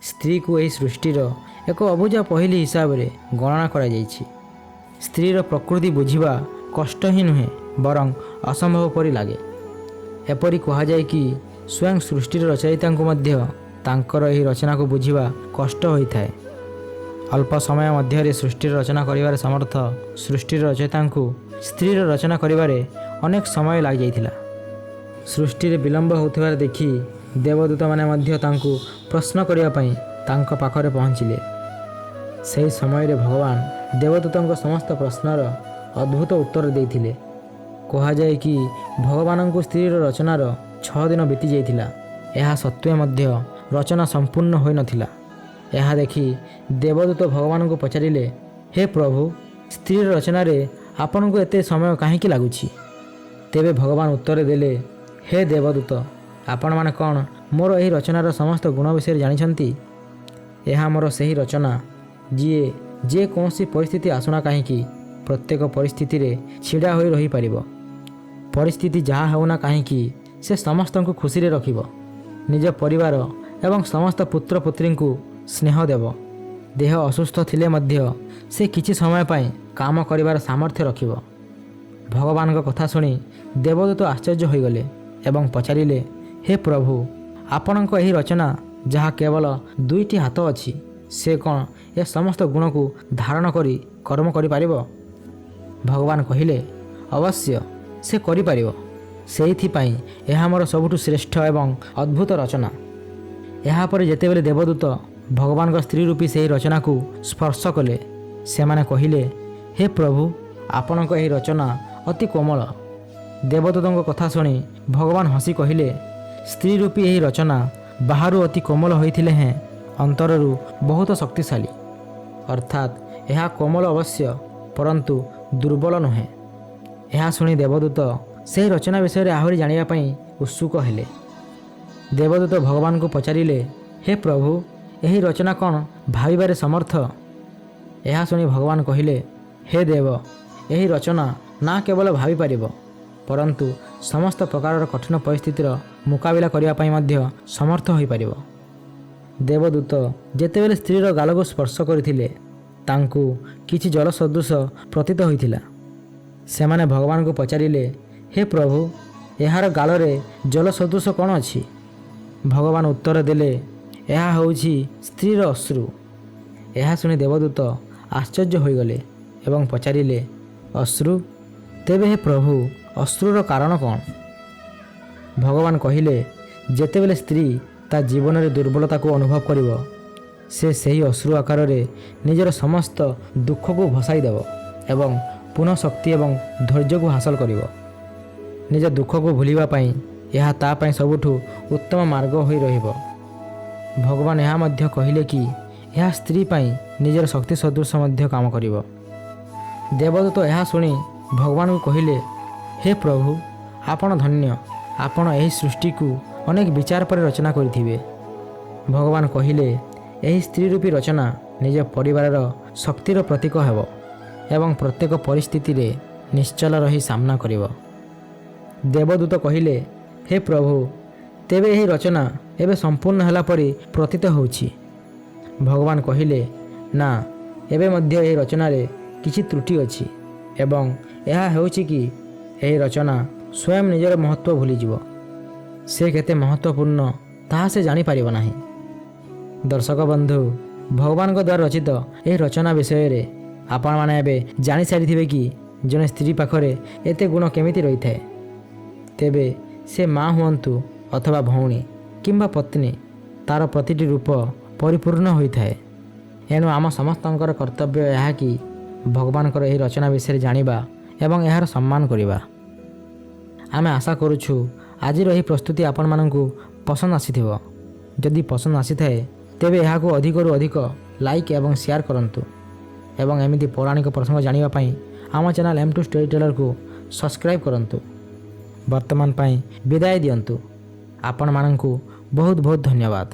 स्त्री को यही सृष्टिर एक अबुझा पहली हिसाब से गणना करा जाइछि। स्त्रीर प्रकृति बुझिबा कष्ट ही नुहे बरं असंभव परि लागे। एपरि कहुए कि स्वयं सृष्टिर रचयिता मध्य तांकर यही रचना को बुझिबा कष्ट होइथाए। अल्प समय मध्य सृष्टिर रचना करिवार समर्थ सृष्टिर रचयिता स्त्रीर रचना करिवारे अनेक समय लग जाइथिला। सृष्टि विलंब होथिबार देखि देवदूत माने मध्य तांकु प्रश्न करिया पई तांको पाखरे पहुँचिले। सही समय रे भगवान देवदूतों समस्त प्रश्नर अद्भुत उत्तर देइथिले। कहुए कि भगवान को स्त्रीर रचनार 6 दिन बीती जाइथिला। यह सत्वे मध्य रचना संपूर्ण होई नथिला। यह देखि देवदूत भगवान को पचारिले, हे प्रभु, स्त्रीर रचना रे आपन को एते समय काहेकि लागुछि? तेबे भगवान उत्तर देले, हे देवदूत, आपण माने कौन मोर यही रचनार समस्त गुण विषय जानिछंती? यह मोर सही रचना जीए जे कौनसी परिस्थिति आसुना कहीं प्रत्येक परिस्थिति रे छिड़ा होई रही पारिबो। परिस्थिति जहाँ होना कहीं से समस्त को खुशी रे रखिबो। निज परिवार एवं समस्त पुत्र पुत्री को स्नेह देव। देह असुस्थ थिले मध्य से किछि समय पाई काम करिवार सामर्थ्य रखिबो। भगवान को कथा सुनी देवदूत आश्चर्य हो गले एवं पचारिले, हे प्रभु, आपणक यही रचना जहाँ केवल 2टी हाथ अछि से कौन ए समस्त गुण को धारण करी कर्म करि पारिबो? भगवान कहिले, अवश्य से करि पारिबो। सेइथिपाई एहा मोर सबुठु श्रेष्ठ एवं अद्भुत रचना। एहा पर जेतेबेले देवदूत भगवान का स्त्री रूपी से रचना को स्पर्श कले से माने कहिले, हे प्रभु, आपणक यही रचना अति कोमल। देवदूतों कथा शुणी भगवान हसी कहिले, स्त्री रूपी यही रचना बाहर अति कोमल होइथिले हैं अंतररू बहुत शक्तिशाली। अर्थात यह कोमल अवश्य परंतु दुर्बल नुहे। यह शुणी देवदूत से रचना विषय में आहरी जानिया पई उत्सुक हेले। देवदूत भगवान को पचारिले, हे प्रभु, यही रचना कौन भाविबारे समर्थ? यह शुणी भगवान कहिले, हे देव, यही रचना ना केवल भावी पारिबो परंतु समस्त प्रकार कठिन परिस्थितिर मुकाबिला करिया पई मध्य समर्थ होई पारिबो। देवदूत जेतेबेले स्त्रीर गाल को स्पर्श करथिले तांकु किछि जल सदृश प्रतीत होइथिला। सेमाने भगवान को पचारिले, हे प्रभु, एहार गाल रे जल सदृश कौन अछि? भगवान उत्तर देले, यह होउछि स्त्रीर अश्रु। यह शुणी देवदूत आश्चर्य होइगले एवं पचारिले, अश्रु? तेबे हे प्रभु, अश्रुर कारण कौन? भगवान कहिले, जेतेबेले स्त्री ता जीवन में दुर्बलता को अनुभव करिवो से सही अश्रु आकार रे निजर समस्त दुख को भसाई देव एवं पुनः शक्ति एवं धैर्य को हासिल करिवो। निज दुख को भूलिबा पई यह ता पई सबुठु उत्तम मार्ग होई रहिबो। भगवान यह मध्य कहिले कि यह स्त्री पई निजर शक्ति सदृश मध्य काम करिवो। देवदूत यह शुणी भगवान को कहिले, हे प्रभु, आपण धन्य, आपण यही सृष्टि को अनेक विचार पर रचना करिथिबे। भगवान कहिले, यही स्त्री रूपी रचना निज परिवार शक्तिर प्रतीक हेब एवं प्रत्येक परिस्थिति रे निश्चल रही सामना करिवो। देवदूत कहिले, हे प्रभु, तेबे यही रचना एबे संपूर्ण होला परि प्रतीत होउछि। भगवान कहिले, ना, एबे मध्य यही रचना रे किछि त्रुटि अछि एवं यह हेउछि कि यही रचना स्वयं निजर महत्व भूलिଯିव। से केते महत्वपूर्ण ताहा से जानी पारिब नाही। दर्शक बंधु, भगवान को द्वारा रचित यही रचना विषय रे आपण माने एबे जानी सारिथिबे कि जने स्त्री पाखरे एते गुण केमिति रही थाए। तेबे से माँ हुअंतु अथवा भौणी किंबा पत्नी, तार प्रतिटी रूप परिपूर्ण होइथाए। एणु आम समस्तंकर कर्तव्य यह कि भगवान यही रचना विषय जानिबा एवं यार सम्मान करिबा। आमे आशा करुछु आजिर यही प्रस्तुति आपण माननकु पसंद आसीथिबो। जदि पसंद आसी थाए तेबे एहाकु अधिकरु अधिक लाइक एवं शेयर करंतु एवं एमिति पौराणिक प्रसंग जानिबा पई आम चैनल M2 स्टोरी टेलर को सब्सक्राइब करंतु। वर्तमान पई विदाय दियंतु। आपण माननकु बहुत बहुत धन्यवाद।